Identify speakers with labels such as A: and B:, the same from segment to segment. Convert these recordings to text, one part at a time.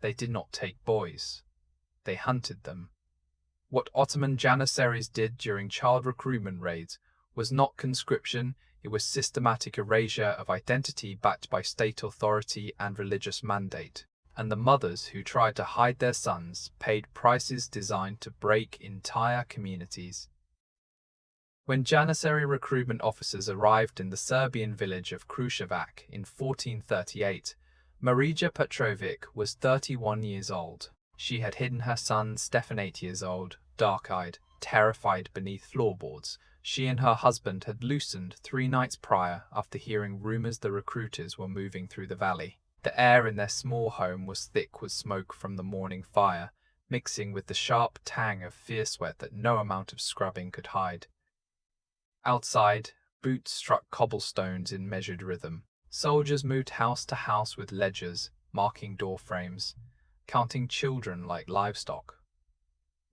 A: They did not take boys. They hunted them. What Ottoman Janissaries did during child recruitment raids was not conscription, it was systematic erasure of identity backed by state authority and religious mandate. And the mothers who tried to hide their sons paid prices designed to break entire communities. When Janissary recruitment officers arrived in the Serbian village of Kruševac in 1438, Marija Petrović was 31 years old. She had hidden her son Stefan 8 years old, dark-eyed, terrified beneath floorboards. She and her husband had loosened 3 nights prior after hearing rumors the recruiters were moving through the valley. The air in their small home was thick with smoke from the morning fire, mixing with the sharp tang of fear sweat that no amount of scrubbing could hide. Outside, boots struck cobblestones in measured rhythm. Soldiers moved house to house with ledgers, marking door frames, counting children like livestock.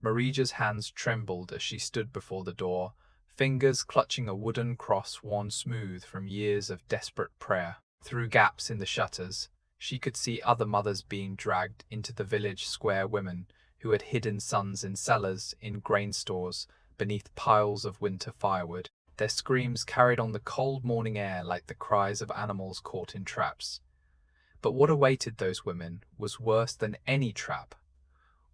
A: Marija's hands trembled as she stood before the door, fingers clutching a wooden cross worn smooth from years of desperate prayer. Through gaps in the shutters, she could see other mothers being dragged into the village square, women who had hidden sons in cellars, in grain stores, beneath piles of winter firewood. Their screams carried on the cold morning air like the cries of animals caught in traps. But what awaited those women was worse than any trap.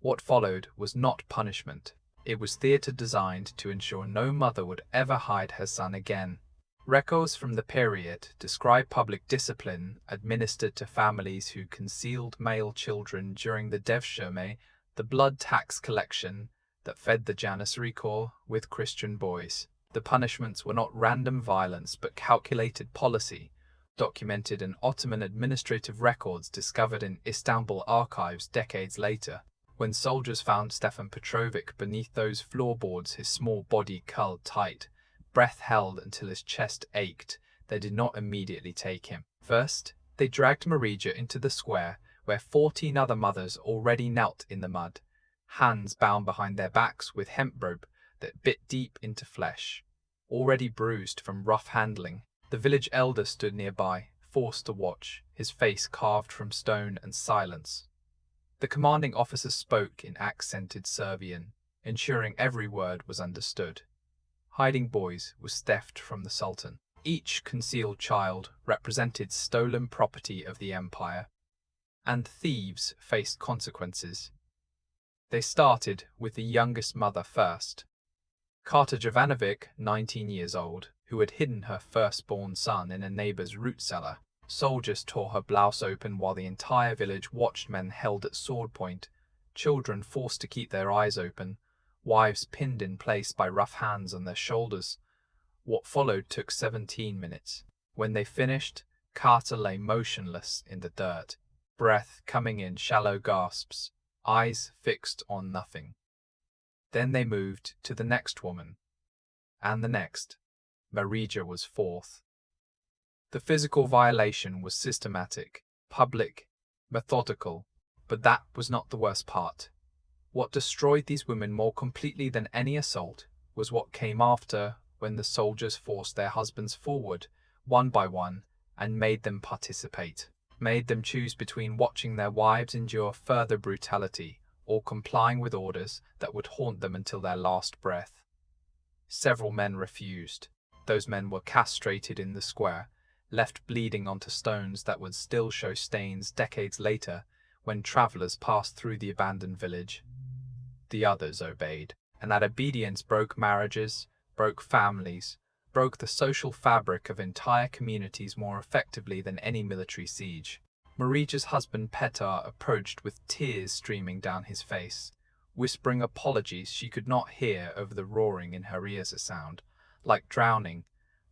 A: What followed was not punishment. It was theatre designed to ensure no mother would ever hide her son again. Records from the period describe public discipline administered to families who concealed male children during the devshirme, the blood tax collection that fed the Janissary Corps with Christian boys. The punishments were not random violence but calculated policy, documented in Ottoman administrative records discovered in Istanbul archives decades later. When soldiers found Stefan Petrović beneath those floorboards, his small body curled tight, breath held until his chest ached, they did not immediately take him. First, they dragged Marija into the square, where 14 other mothers already knelt in the mud, hands bound behind their backs with hemp rope that bit deep into flesh, already bruised from rough handling. The village elder stood nearby, forced to watch, his face carved from stone and silence. The commanding officer spoke in accented Serbian, ensuring every word was understood. Hiding boys was theft from the Sultan. Each concealed child represented stolen property of the empire, and thieves faced consequences. They started with the youngest mother first. Kata Jovanovic, 19 years old, who had hidden her firstborn son in a neighbor's root cellar. Soldiers tore her blouse open while the entire village watched, men held at sword point, children forced to keep their eyes open, wives pinned in place by rough hands on their shoulders. What followed took 17 minutes. When they finished, Kata lay motionless in the dirt, breath coming in shallow gasps, eyes fixed on nothing. Then they moved to the next woman, and the next. Marija was fourth. The physical violation was systematic, public, methodical, but that was not the worst part. What destroyed these women more completely than any assault was what came after, when the soldiers forced their husbands forward, one by one, and made them participate, made them choose between watching their wives endure further brutality or complying with orders that would haunt them until their last breath. Several men refused. Those men were castrated in the square, left bleeding onto stones that would still show stains decades later when travelers passed through the abandoned village. The others obeyed, and that obedience broke marriages, broke families, broke the social fabric of entire communities more effectively than any military siege. Marija's husband Petar approached with tears streaming down his face, whispering apologies she could not hear over the roaring in her ears. A sound like drowning,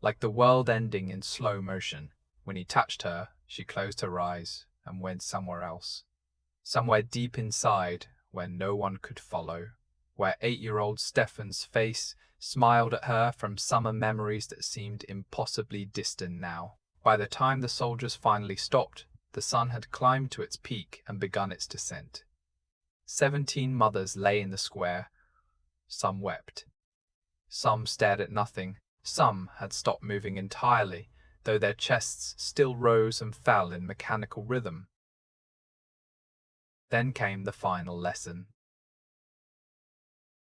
A: like the world ending in slow motion. When he touched her, she closed her eyes and went somewhere else. Somewhere deep inside, where no one could follow, where 8-year-old Stefan's face smiled at her from summer memories that seemed impossibly distant now. By the time the soldiers finally stopped, the sun had climbed to its peak and begun its descent. 17 mothers lay in the square. Some wept. Some stared at nothing. Some had stopped moving entirely, though their chests still rose and fell in mechanical rhythm. Then came the final lesson.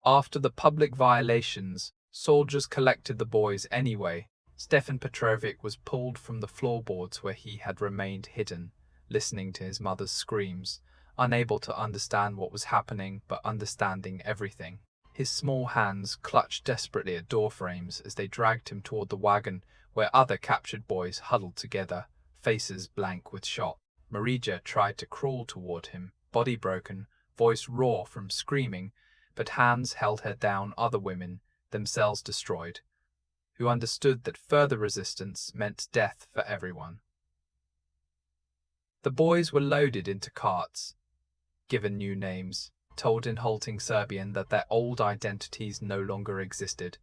A: After the public violations, soldiers collected the boys anyway. Stefan Petrovic was pulled from the floorboards where he had remained hidden, listening to his mother's screams, unable to understand what was happening but understanding everything. His small hands clutched desperately at door frames as they dragged him toward the wagon where other captured boys huddled together, faces blank with shock. Marija tried to crawl toward him, body broken, voice raw from screaming, but hands held her down. Other women, themselves destroyed, who understood that further resistance meant death for everyone. The boys were loaded into carts, given new names, told in halting Serbian that their old identities no longer existed.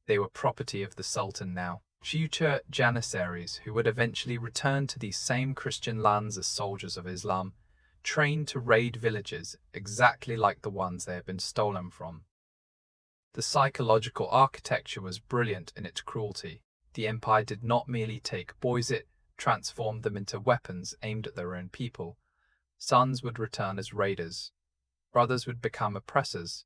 A: They were property of the Sultan now. Future Janissaries, who would eventually return to these same Christian lands as soldiers of Islam, trained to raid villages exactly like the ones they had been stolen from. The psychological architecture was brilliant in its cruelty. The empire did not merely take boys, it transformed them into weapons aimed at their own people. Sons would return as raiders. Brothers would become oppressors.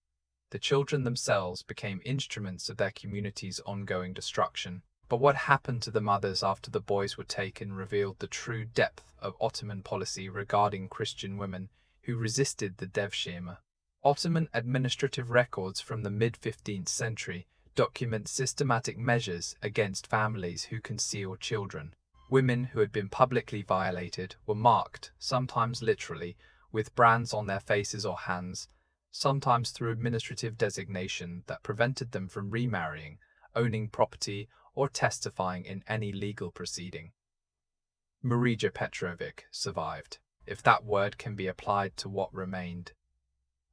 A: The children themselves became instruments of their community's ongoing destruction. But what happened to the mothers after the boys were taken revealed the true depth of Ottoman policy regarding Christian women who resisted the Devshirme. Ottoman administrative records from the mid-15th century document systematic measures against families who concealed children. Women who had been publicly violated were marked, sometimes literally, with brands on their faces or hands, sometimes through administrative designation that prevented them from remarrying, owning property, or testifying in any legal proceeding. Marija Petrovic survived, if that word can be applied to what remained.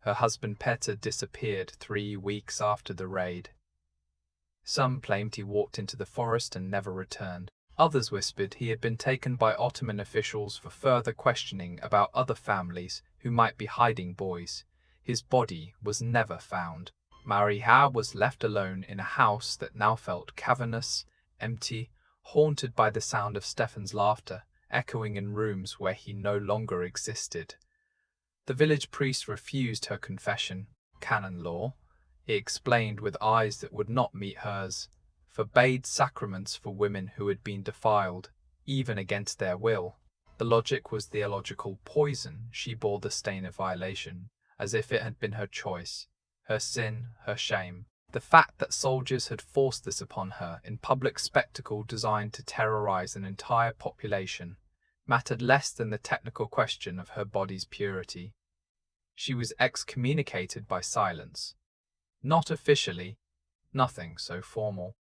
A: Her husband Petar disappeared 3 weeks after the raid. Some claimed he walked into the forest and never returned. Others whispered he had been taken by Ottoman officials for further questioning about other families who might be hiding boys. His body was never found. Mariha was left alone in a house that now felt cavernous, empty, haunted by the sound of Stefan's laughter, echoing in rooms where he no longer existed. The village priest refused her confession. Canon law, he explained with eyes that would not meet hers, forbade sacraments for women who had been defiled, even against their will. The logic was theological poison. She bore the stain of violation, as if it had been her choice. Her sin, her shame. The fact that soldiers had forced this upon her in public spectacle designed to terrorize an entire population mattered less than the technical question of her body's purity. She was excommunicated by silence. Not officially, nothing so formal.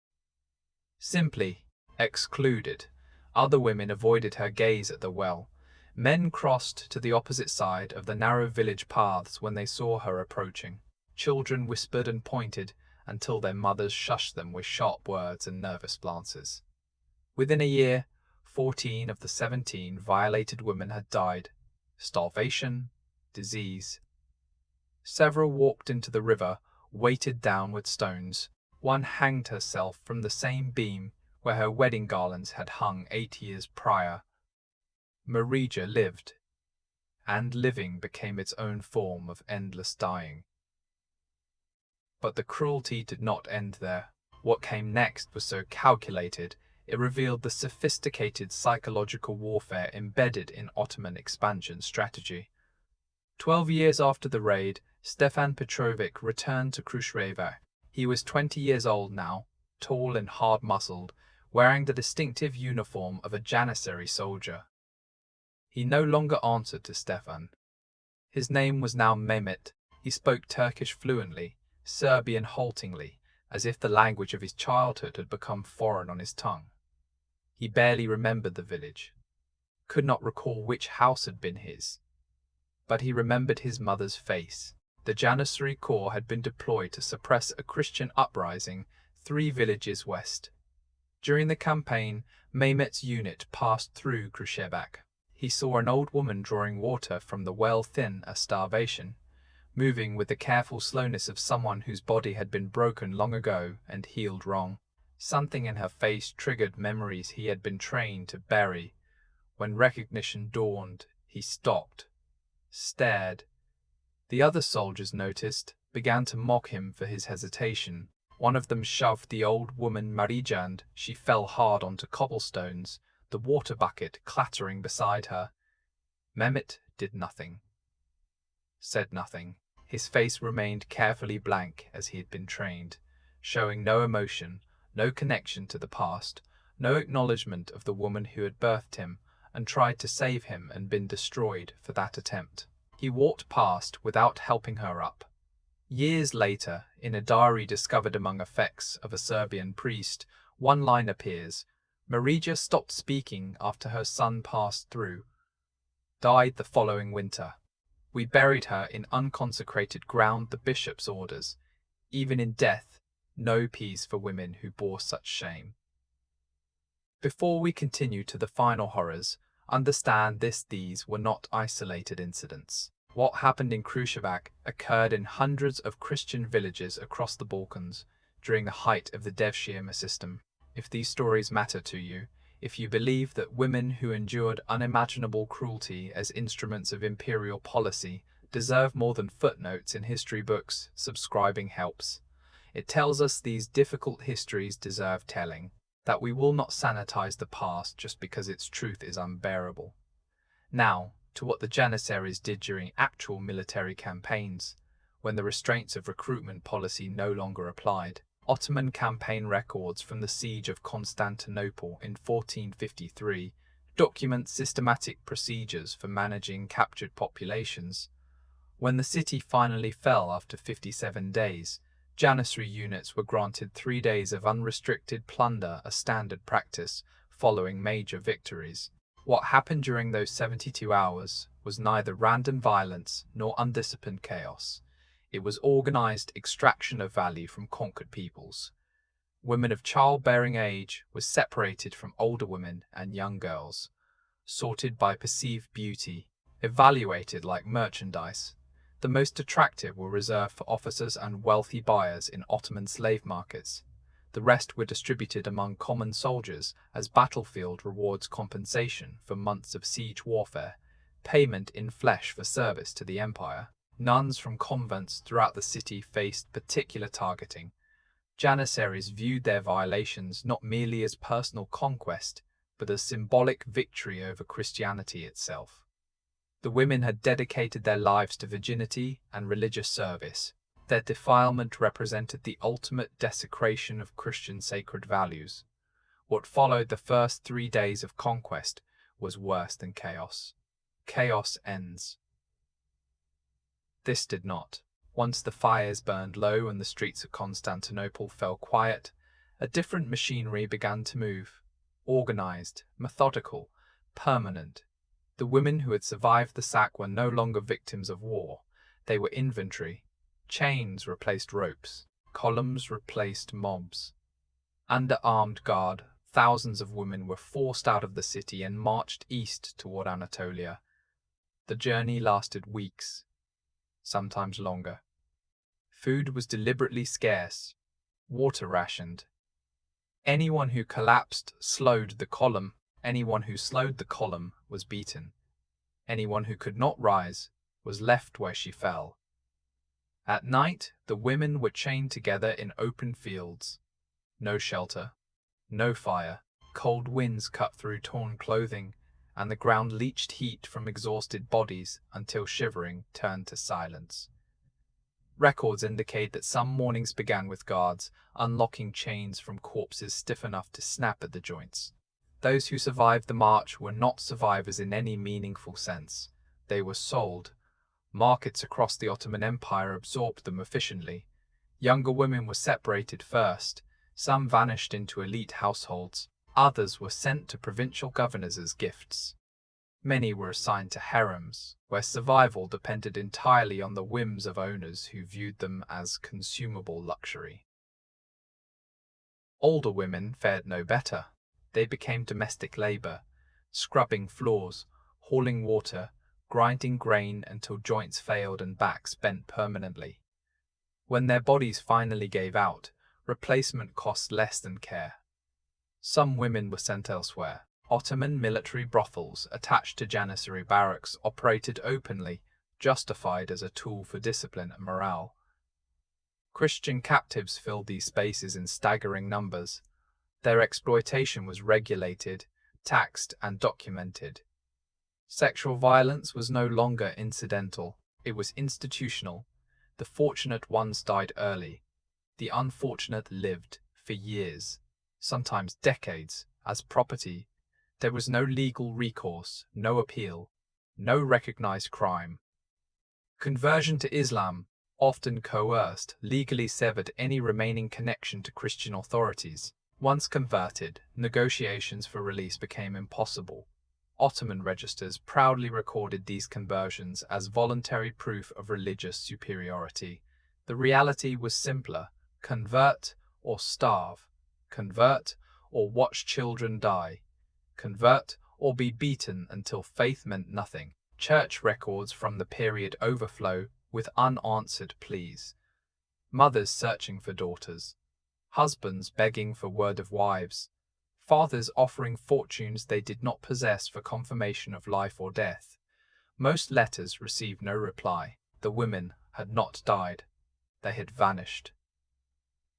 A: Simply excluded. Other women avoided her gaze at the well. Men crossed to the opposite side of the narrow village paths when they saw her approaching. Children whispered and pointed until their mothers shushed them with sharp words and nervous glances. Within a year, 14 of the 17 violated women had died. Starvation, disease. Several walked into the river, weighted down with stones. One hanged herself from the same beam where her wedding garlands had hung 8 years prior. Marija lived, and living became its own form of endless dying. But the cruelty did not end there. What came next was so calculated, it revealed the sophisticated psychological warfare embedded in Ottoman expansion strategy. 12 years after the raid, Stefan Petrovic returned to Kruševac. He was 20 years old now, tall and hard-muscled, wearing the distinctive uniform of a Janissary soldier. He no longer answered to Stefan. His name was now Mehmet. He spoke Turkish fluently, Serbian haltingly, as if the language of his childhood had become foreign on his tongue. He barely remembered the village, could not recall which house had been his. But he remembered his mother's face. The Janissary Corps had been deployed to suppress a Christian uprising 3 villages west. During the campaign, Mehmet's unit passed through Kruševac. He saw an old woman drawing water from the well, thin as starvation, moving with the careful slowness of someone whose body had been broken long ago and healed wrong. Something in her face triggered memories he had been trained to bury. When recognition dawned, he stopped, stared. The other soldiers noticed, began to mock him for his hesitation. One of them shoved the old woman Marija and she fell hard onto cobblestones, the water bucket clattering beside her. Mehmet did nothing, said nothing. His face remained carefully blank as he had been trained, showing no emotion, no connection to the past, no acknowledgement of the woman who had birthed him and tried to save him and been destroyed for that attempt. He walked past without helping her up. Years later, in a diary discovered among effects of a Serbian priest, one line appears: Marija stopped speaking after her son passed through. Died the following winter. We buried her in unconsecrated ground, the bishop's orders. Even in death, no peace for women who bore such shame. Before we continue to the final horrors, understand these were not isolated incidents. What happened in Kruševac occurred in hundreds of Christian villages across the Balkans during the height of the Devshirme system. If these stories matter to you, if you believe that women who endured unimaginable cruelty as instruments of imperial policy deserve more than footnotes in history books, subscribing helps. It tells us these difficult histories deserve telling, that we will not sanitize the past just because its truth is unbearable. Now, to what the Janissaries did during actual military campaigns, when the restraints of recruitment policy no longer applied. Ottoman campaign records from the siege of Constantinople in 1453 document systematic procedures for managing captured populations. When the city finally fell after 57 days, Janissary units were granted 3 days of unrestricted plunder, a standard practice following major victories. What happened during those 72 hours was neither random violence nor undisciplined chaos. It was organized extraction of value from conquered peoples. Women of childbearing age were separated from older women and young girls, sorted by perceived beauty, evaluated like merchandise. The most attractive were reserved for officers and wealthy buyers in Ottoman slave markets. The rest were distributed among common soldiers as battlefield rewards, compensation for months of siege warfare, payment in flesh for service to the empire. Nuns from convents throughout the city faced particular targeting. Janissaries viewed their violations not merely as personal conquest, but as symbolic victory over Christianity itself. The women had dedicated their lives to virginity and religious service. Their defilement represented the ultimate desecration of Christian sacred values. What followed the first 3 days of conquest was worse than chaos. Chaos ends. This did not. Once the fires burned low and the streets of Constantinople fell quiet, a different machinery began to move. Organized, methodical, permanent. The women who had survived the sack were no longer victims of war. They were inventory. Chains replaced ropes. Columns replaced mobs. Under armed guard, thousands of women were forced out of the city and marched east toward Anatolia. The journey lasted weeks, sometimes longer. Food was deliberately scarce, water rationed. Anyone who collapsed slowed the column. Anyone who slowed the column was beaten. Anyone who could not rise was left where she fell. At night, the women were chained together in open fields. No shelter, no fire. Cold winds cut through torn clothing, and the ground leached heat from exhausted bodies until shivering turned to silence. Records indicate that some mornings began with guards unlocking chains from corpses stiff enough to snap at the joints. Those who survived the march were not survivors in any meaningful sense. They were sold. Markets across the Ottoman Empire absorbed them efficiently. Younger women were separated first. Some vanished into elite households. Others were sent to provincial governors as gifts. Many were assigned to harems, where survival depended entirely on the whims of owners who viewed them as consumable luxury. Older women fared no better. They became domestic labor, scrubbing floors, hauling water, grinding grain until joints failed and backs bent permanently. When their bodies finally gave out, replacement cost less than care. Some women were sent elsewhere. Ottoman military brothels attached to Janissary barracks operated openly, justified as a tool for discipline and morale. Christian captives filled these spaces in staggering numbers. Their exploitation was regulated, taxed, and documented. Sexual violence was no longer incidental, it was institutional. The fortunate ones died early. The unfortunate lived for years, sometimes decades, as property. There was no legal recourse, no appeal, no recognized crime. Conversion to Islam, often coerced, legally severed any remaining connection to Christian authorities. Once converted, negotiations for release became impossible. Ottoman registers proudly recorded these conversions as voluntary proof of religious superiority. The reality was simpler: convert or starve, convert or watch children die, convert or be beaten until faith meant nothing. Church records from the period overflow with unanswered pleas. Mothers searching for daughters, husbands begging for word of wives, fathers offering fortunes they did not possess for confirmation of life or death. Most letters received no reply. The women had not died. They had vanished.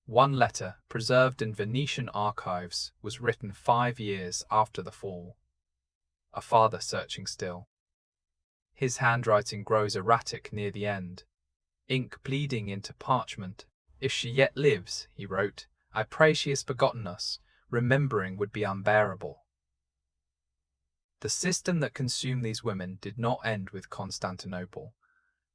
A: One letter, preserved in Venetian archives, was written 5 years after the fall. A father searching still. His handwriting grows erratic near the end, ink bleeding into parchment. "If she yet lives," he wrote, "I pray she has forgotten us. Remembering would be unbearable." The system that consumed these women did not end with Constantinople.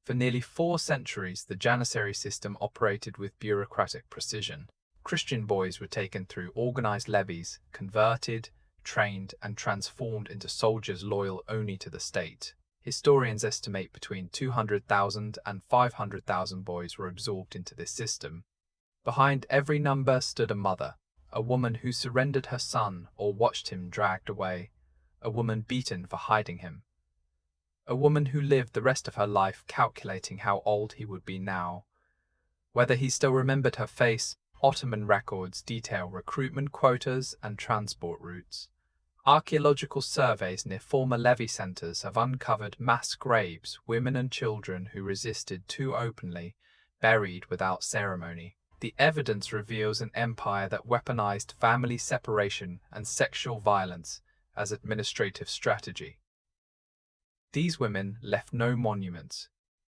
A: For nearly 4 centuries, the Janissary system operated with bureaucratic precision. Christian boys were taken through organized levies, converted, trained, and transformed into soldiers loyal only to the state. Historians estimate between 200,000 and 500,000 boys were absorbed into this system. Behind every number stood a mother, a woman who surrendered her son or watched him dragged away, a woman beaten for hiding him, a woman who lived the rest of her life calculating how old he would be now. Whether he still remembered her face, Ottoman records detail recruitment quotas and transport routes. Archaeological surveys near former levy centers have uncovered mass graves, women and children who resisted too openly, buried without ceremony. The evidence reveals an empire that weaponized family separation and sexual violence as administrative strategy. These women left no monuments.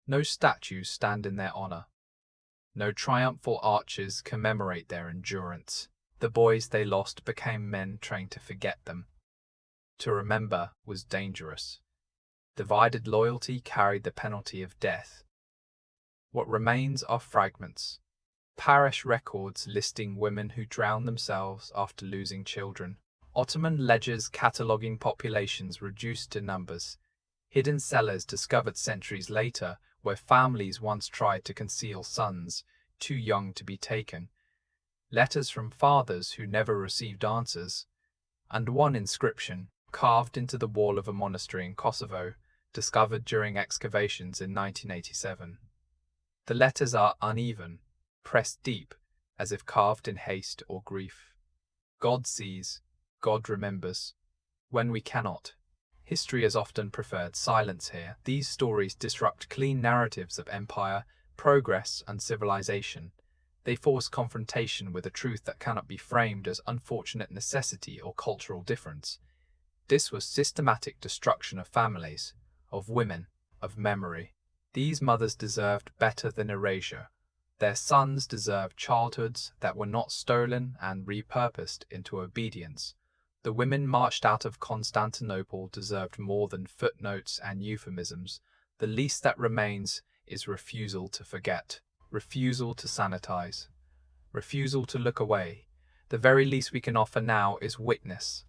A: No statues stand in their honor. No triumphal arches commemorate their endurance. The boys they lost became men trained to forget them. To remember was dangerous. Divided loyalty carried the penalty of death. What remains are fragments. Parish records listing women who drowned themselves after losing children. Ottoman ledgers cataloguing populations reduced to numbers. Hidden cellars discovered centuries later where families once tried to conceal sons, too young to be taken. Letters from fathers who never received answers. And one inscription, carved into the wall of a monastery in Kosovo, discovered during excavations in 1987. The letters are uneven, pressed deep, as if carved in haste or grief. God sees, God remembers, when we cannot. History has often preferred silence here. These stories disrupt clean narratives of empire, progress, and civilization. They force confrontation with a truth that cannot be framed as unfortunate necessity or cultural difference. This was systematic destruction of families, of women, of memory. These mothers deserved better than erasure. Their sons deserved childhoods that were not stolen and repurposed into obedience. The women marched out of Constantinople deserved more than footnotes and euphemisms. The least that remains is refusal to forget, refusal to sanitize, refusal to look away. The very least we can offer now is witness.